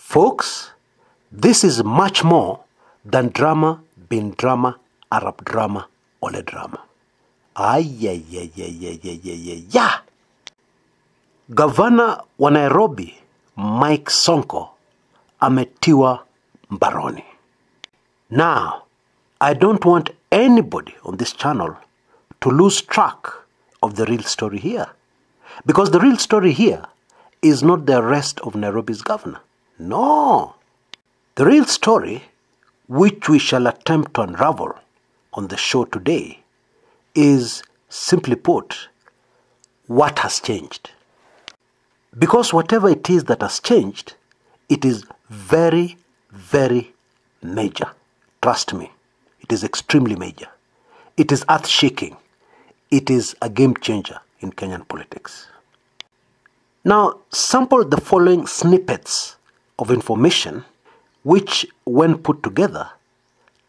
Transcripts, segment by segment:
Folks, this is much more than drama, bin drama, Arab drama, ole drama. Yeah. Gavana wa Nairobi, Mike Sonko, ametiwa mbaroni. Now, I don't want anybody on this channel to lose track of the real story here. Because the real story here is not the arrest of Nairobi's governor. No. The real story, which we shall attempt to unravel on the show today, is, simply put, what has changed. Because whatever it is that has changed, it is very, very major. Trust me, it is extremely major. It is earth-shaking. It is a game changer in Kenyan politics. Now, sample the following snippets of information which, when put together,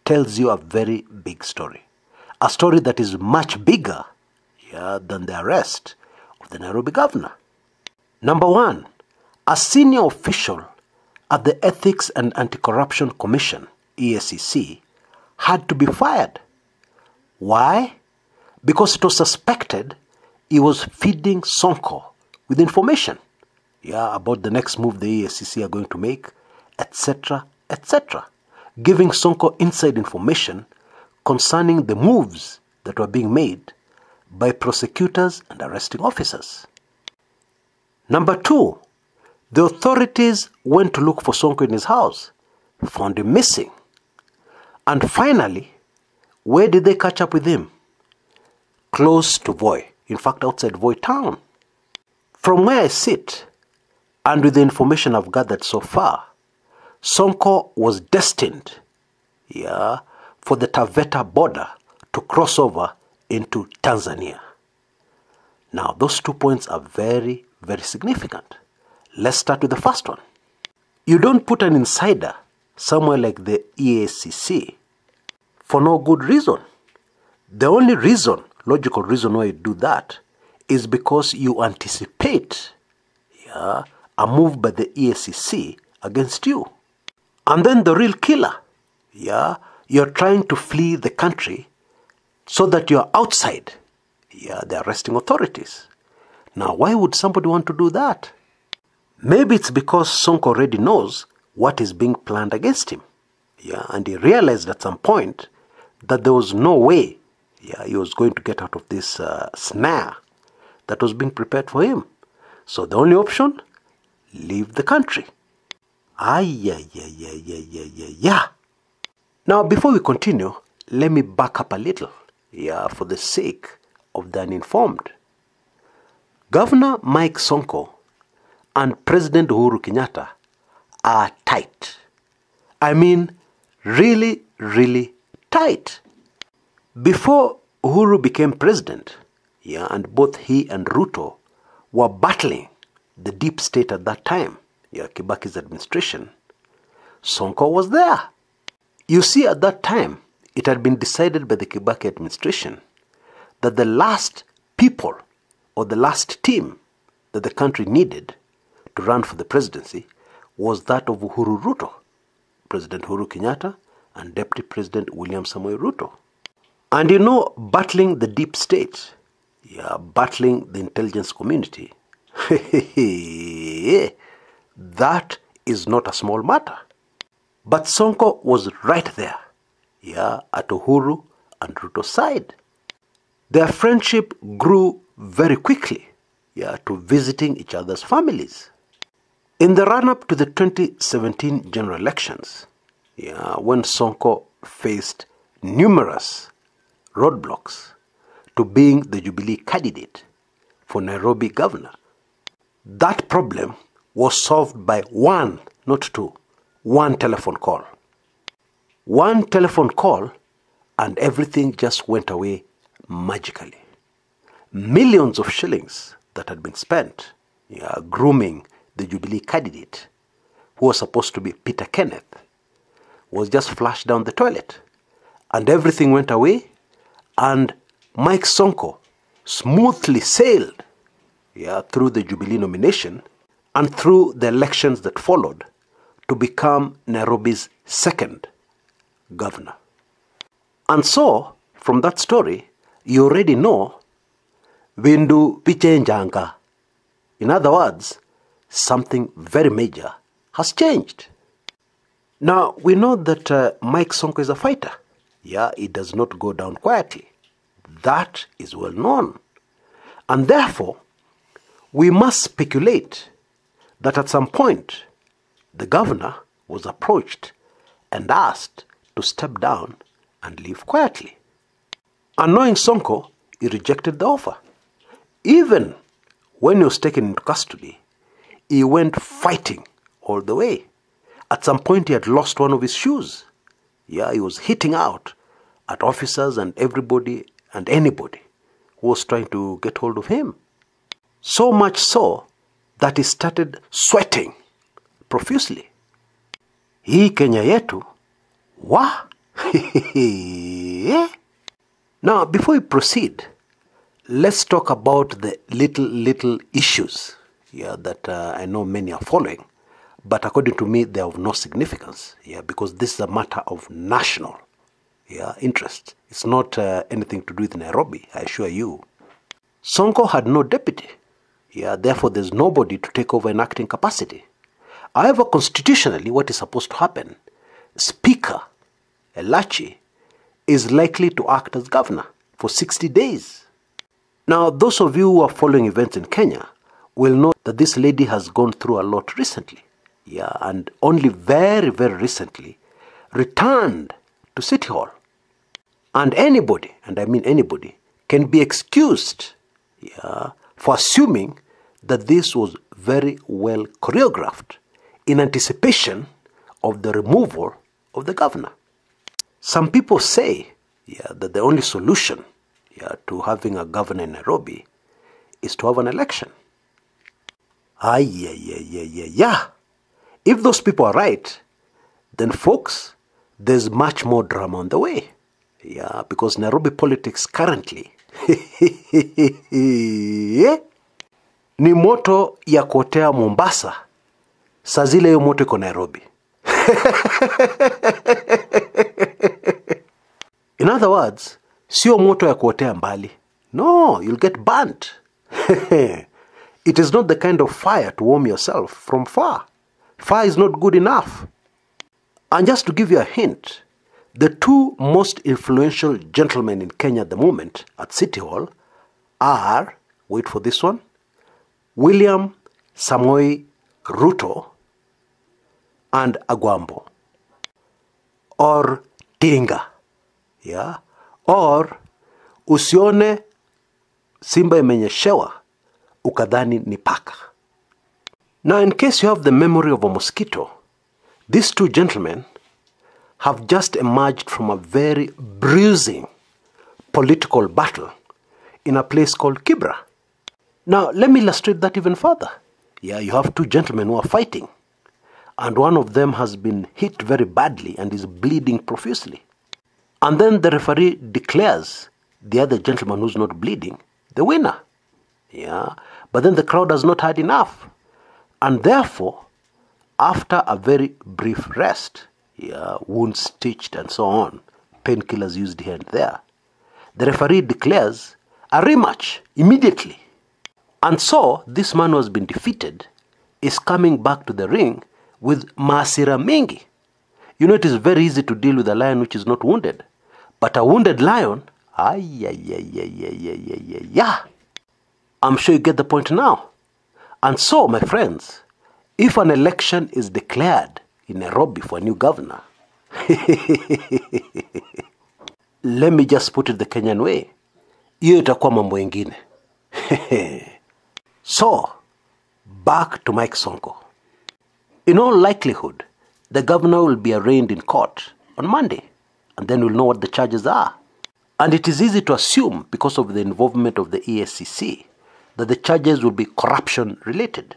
tells you a very big story. A story that is much bigger than the arrest of the Nairobi governor. Number one, a senior official at the Ethics and Anti-Corruption Commission, EACC, had to be fired. Why? Because it was suspected he was feeding Sonko with information about the next move the EACC are going to make, etc., etc., giving Sonko inside information concerning the moves that were being made by prosecutors and arresting officers. Number two, the authorities went to look for Sonko in his house, found him missing. And finally, where did they catch up with him? Close to Voi, in fact outside Voi town. From where I sit, and with the information I've gathered so far, Sonko was destined for the Taveta border to cross over into Tanzania. Now, those 2 points are very, very significant. Let's start with the first one. You don't put an insider somewhere like the EACC for no good reason. The only reason, logical reason why you do that is because you anticipate a move by the EACC against you. And then the real killer, you're trying to flee the country so that you're outside the arresting authorities. Now, why would somebody want to do that? Maybe it's because Sonko already knows what is being planned against him. And he realized at some point that there was no way he was going to get out of this snare that was being prepared for him. So the only option, leave the country. Now, before we continue, let me back up a little, for the sake of the uninformed. Governor Mike Sonko and President Uhuru Kenyatta are tight. I mean, really, really tight. Before Uhuru became president, and both he and Ruto were battling the deep state at that time, Kibaki's administration, Sonko was there. You see, at that time, it had been decided by the Kibaki administration that the last people or the last team that the country needed to run for the presidency was that of Uhuru Ruto, President Uhuru Kenyatta and Deputy President William Samoei Ruto. And battling the deep state, battling the intelligence community, that is not a small matter. But Sonko was right there, at Uhuru and Ruto's side. Their friendship grew very quickly, to visiting each other's families. In the run-up to the 2017 general elections, when Sonko faced numerous roadblocks to being the Jubilee candidate for Nairobi governor, that problem was solved by one, not two, one telephone call. One telephone call and everything just went away magically. Millions of shillings that had been spent grooming the Jubilee candidate, who was supposed to be Peter Kenneth, was just flushed down the toilet. And everything went away, and Mike Sonko smoothly sailed through the Jubilee nomination and through the elections that followed to become Nairobi's second governor. And so, from that story, you already know Vindu Pichenjanga. In other words, something very major has changed. Now, we know that Mike Sonko is a fighter. Yeah, he does not go down quietly. That is well known. And therefore, we must speculate that at some point, the governor was approached and asked to step down and leave quietly. And knowing Sonko, he rejected the offer. Even when he was taken into custody, he went fighting all the way. At some point, he had lost one of his shoes. Yeah, he was hitting out at officers and everybody and anybody who was trying to get hold of him. So much so that he started sweating profusely. Hii Kenya yetu, wa? Now, before we proceed, let's talk about the little issues that I know many are following. But according to me, they are of no significance, because this is a matter of national interest. It's not anything to do with Nairobi, I assure you. Sonko had no deputy. Therefore, there's nobody to take over in acting capacity. However, constitutionally, what is supposed to happen? Speaker Elachi is likely to act as governor for 60 days. Now, those of you who are following events in Kenya will know that this lady has gone through a lot recently. And only very, very recently returned to City Hall. And anybody, and I mean anybody, can be excused for assuming that this was very well choreographed in anticipation of the removal of the governor. Some people say that the only solution to having a governor in Nairobi is to have an election. If those people are right, then folks, there's much more drama on the way. Because Nairobi politics currently ni moto ya kuotea Mombasa, saa zile hiyo moto iko Nairobi. In other words, sio moto ya kuotea mbali. No, you'll get burnt. It is not the kind of fire to warm yourself from far. Fire is not good enough. And just to give you a hint, the two most influential gentlemen in Kenya at the moment at City Hall are, wait for this one, William Samoei Ruto and Agwambo. Or Tinga. Or usione simba imenyeshewa ukadhani ni paka. Now, in case you have the memory of a mosquito, these two gentlemen have just emerged from a very bruising political battle in a place called Kibra. Now, let me illustrate that even further. You have two gentlemen who are fighting, and one of them has been hit very badly and is bleeding profusely. And then the referee declares the other gentleman who's not bleeding the winner. But then the crowd has not had enough. And therefore, after a very brief rest, wounds stitched and so on, painkillers used here and there, the referee declares a rematch immediately. And so, this man who has been defeated is coming back to the ring with Masira Mingi. You know, it is very easy to deal with a lion which is not wounded. But a wounded lion, I'm sure you get the point now. And so, my friends, if an election is declared in Nairobi for a new governor, let me just put it the Kenyan way. Hiyo itakuwa mambo ingine. So, back to Mike Sonko. In all likelihood, the governor will be arraigned in court on Monday, and then we'll know what the charges are. And it is easy to assume, because of the involvement of the ESCC, that the charges will be corruption related.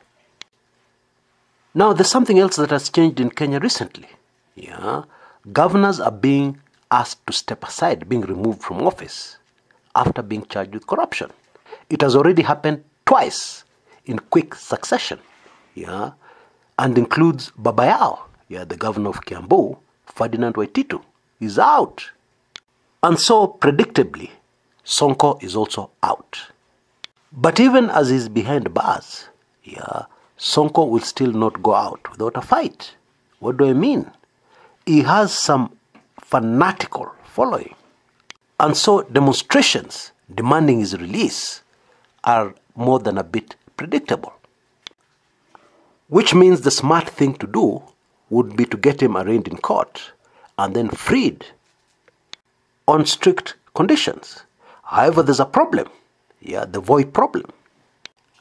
Now, there's something else that has changed in Kenya recently. Governors are being asked to step aside, being removed from office after being charged with corruption. It has already happened twice in quick succession, and includes Baba Yao the governor of Kiambu, Ferdinand Waititu, is out. And so, predictably, Sonko is also out. But even as he's behind bars, Sonko will still not go out without a fight. What do I mean? He has some fanatical following. And so demonstrations demanding his release are more than a bit predictable. Which means the smart thing to do would be to get him arraigned in court and then freed on strict conditions. However, there's a problem. The Voi problem.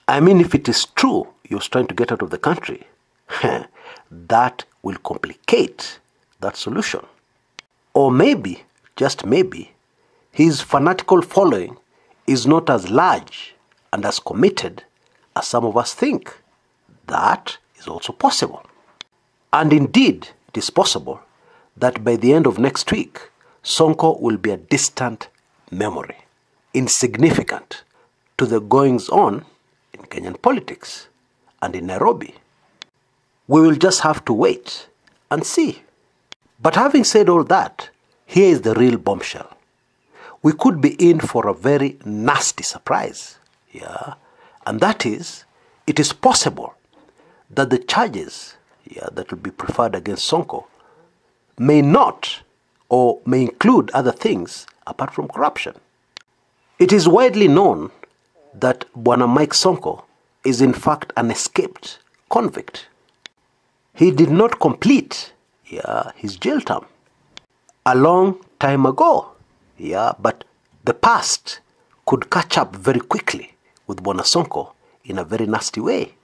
I mean, if it is true he was trying to get out of the country, that will complicate that solution. Or maybe, just maybe, his fanatical following is not as large and as committed as some of us think. That is also possible. And indeed, it is possible that by the end of next week, Sonko will be a distant memory, insignificant to the goings-on in Kenyan politics and in Nairobi. We will just have to wait and see. But having said all that, here is the real bombshell. We could be in for a very nasty surprise. And that is, it is possible that the charges that will be preferred against Sonko may not or may include other things apart from corruption. It is widely known that Bwana Mike Sonko is in fact an escaped convict. He did not complete his jail term a long time ago. But the past could catch up very quickly with Bwana Sonko in a very nasty way.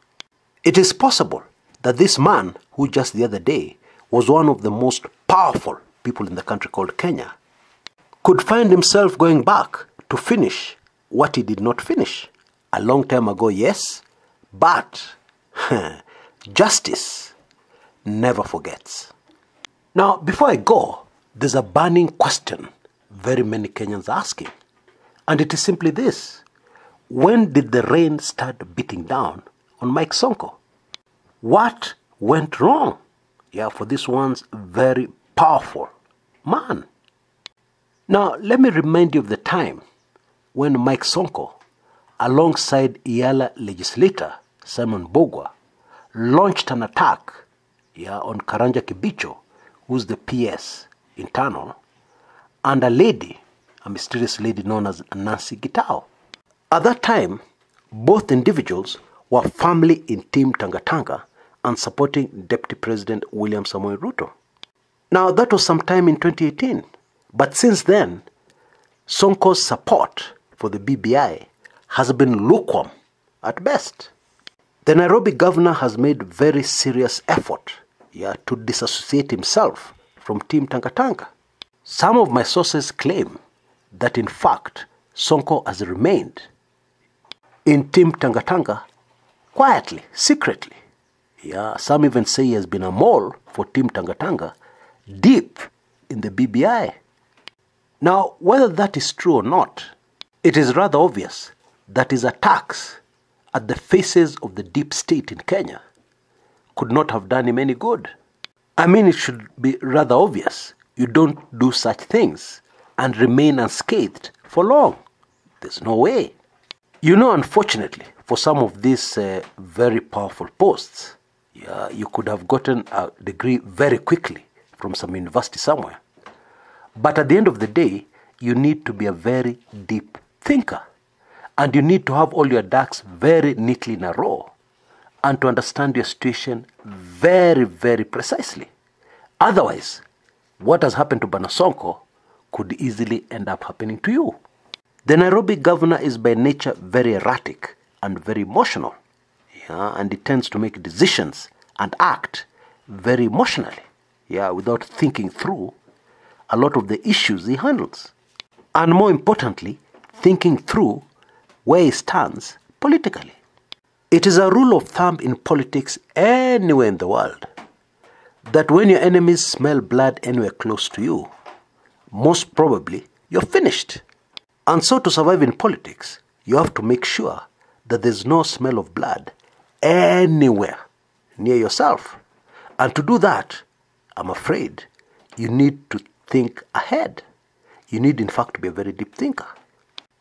It is possible that this man, who just the other day was one of the most powerful people in the country called Kenya, could find himself going back to finish what he did not finish a long time ago, yes, but justice never forgets. Now, before I go, there's a burning question very many Kenyans are asking, and it is simply this: when did the rain start beating down on Mike Sonko? What went wrong for this once very powerful man? Now, let me remind you of the time when Mike Sonko, alongside Iala legislator Simon Bogwa, launched an attack on Karanja Kibicho, who's the PS internal, and a lady, a mysterious lady known as Nancy Gitao. At that time, both individuals were firmly in Team Tanga and supporting Deputy President William Samoei Ruto. Now, that was sometime in 2018. But since then, Sonko's support for the BBI has been lukewarm at best. The Nairobi governor has made very serious effort to disassociate himself from Team Tanga. Some of my sources claim that in fact Sonko has remained in Team Tanga quietly, secretly. Some even say he has been a mole for Team Tanga deep in the BBI. Now, whether that is true or not, it is rather obvious that his attacks at the faces of the deep state in Kenya could not have done him any good. I mean, it should be rather obvious you don't do such things and remain unscathed for long. There's no way. Unfortunately, for some of these very powerful posts, you could have gotten a degree very quickly from some university somewhere. But at the end of the day, you need to be a very deep thinker. And you need to have all your ducks very neatly in a row and to understand your situation very, very precisely. Otherwise, what has happened to Bwana Sonko could easily end up happening to you. The Nairobi governor is by nature very erratic and very emotional. And he tends to make decisions and act very emotionally, without thinking through a lot of the issues he handles. And more importantly, thinking through where he stands politically. It is a rule of thumb in politics anywhere in the world that when your enemies smell blood anywhere close to you, most probably you're finished. And so to survive in politics, you have to make sure that there's no smell of blood anywhere near yourself. And to do that, I'm afraid you need to think ahead. You need, in fact, to be a very deep thinker.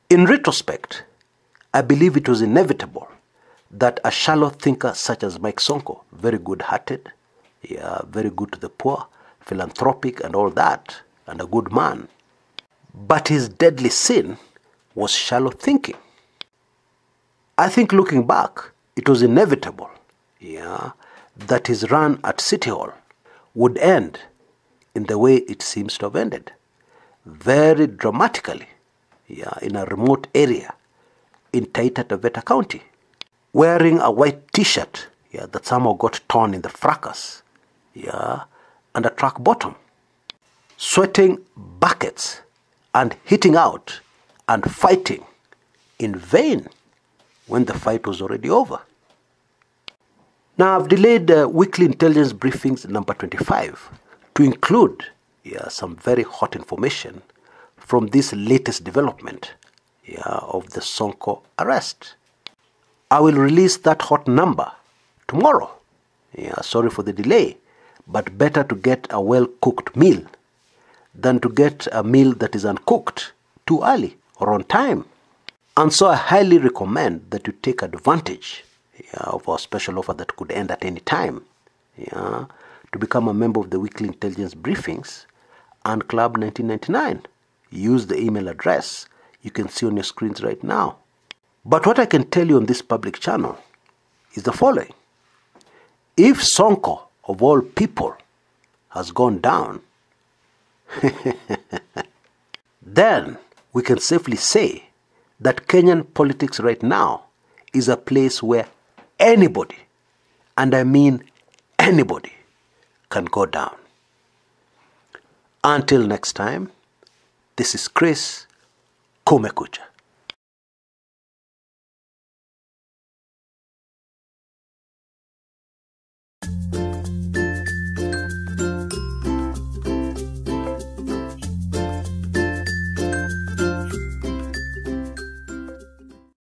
In retrospect, I believe it was inevitable that a shallow thinker such as Mike Sonko, very good-hearted, very good to the poor, philanthropic and all that, and a good man, but his deadly sin was shallow thinking. I think looking back, it was inevitable, that his run at City Hall would end in the way it seems to have ended. Very dramatically, in a remote area in Taita Taveta County, wearing a white t-shirt that somehow got torn in the fracas, and a track bottom, sweating buckets and hitting out and fighting in vain when the fight was already over. Now, I've delayed weekly intelligence briefings number 25 to include some very hot information from this latest development of the Sonko arrest. I will release that hot number tomorrow. Sorry for the delay, but better to get a well-cooked meal than to get a meal that is uncooked too early or on time. And so I highly recommend that you take advantage of our special offer that could end at any time, to become a member of the weekly intelligence briefings and Club 1999. Use the email address you can see on your screens right now. But what I can tell you on this public channel is the following. If Sonko, of all people, has gone down, then we can safely say that Kenyan politics right now is a place where anybody, and I mean anybody, can go down. Until next time, this is Chris Kumekucha.